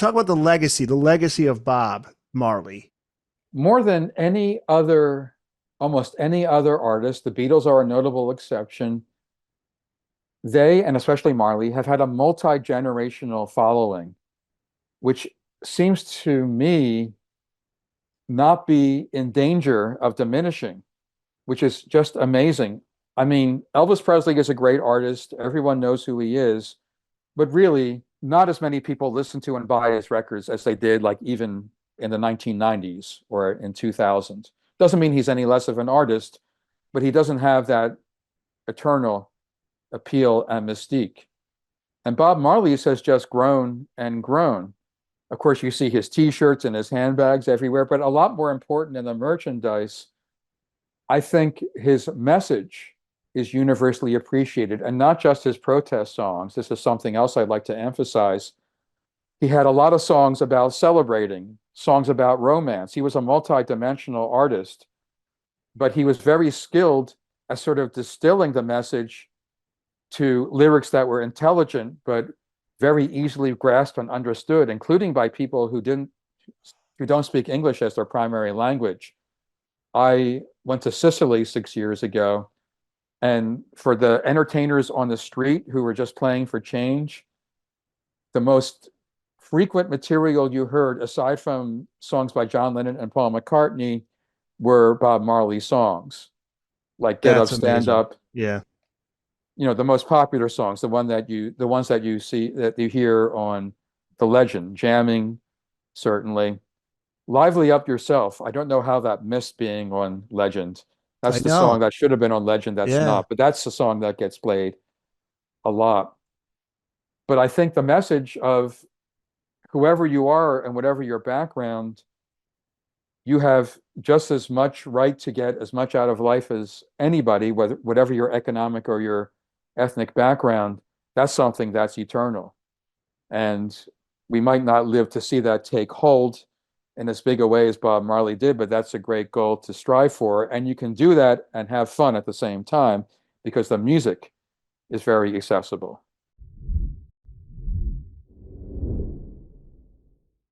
talk about the legacy of Bob Marley. More than almost any other artist, the Beatles are a notable exception. They, and especially Marley, have had a multi-generational following, which seems to me not be in danger of diminishing, which is just amazing. I mean, Elvis Presley is a great artist. Everyone knows who he is, but really, not as many people listen to and buy his records as they did, like even in the 1990s or in 2000. Doesn't mean he's any less of an artist, but he doesn't have that eternal appeal and mystique. And Bob Marley's has just grown and grown. Of course, you see his t-shirts and his handbags everywhere, but a lot more important than the merchandise, I think his message is universally appreciated, and not just his protest songs. This is something else I'd like to emphasize. He had a lot of songs about celebrating, songs about romance. He was a multi-dimensional artist, but he was very skilled at sort of distilling the message to lyrics that were intelligent, but very easily grasped and understood, including by people who don't speak English as their primary language. I went to Sicily 6 years ago, and for the entertainers on the street who were just playing for change, the most frequent material you heard, aside from songs by John Lennon and Paul McCartney, were Bob Marley songs, like Get Up, That's Stand amazing. Up. Yeah. You know, the most popular songs, the ones that you see, that you hear on The Legend, Jamming, certainly. Lively Up Yourself. I don't know how that missed being on Legend. I That's the know. song that should have been on Legend that's Yeah. not, but that's the song that gets played a lot. But I think the message of whoever you are and whatever your background, you have just as much right to get as much out of life as anybody, whatever your economic or your ethnic background. That's something that's eternal. And we might not live to see that take hold in as big a way as Bob Marley did, but that's a great goal to strive for. And you can do that and have fun at the same time because the music is very accessible.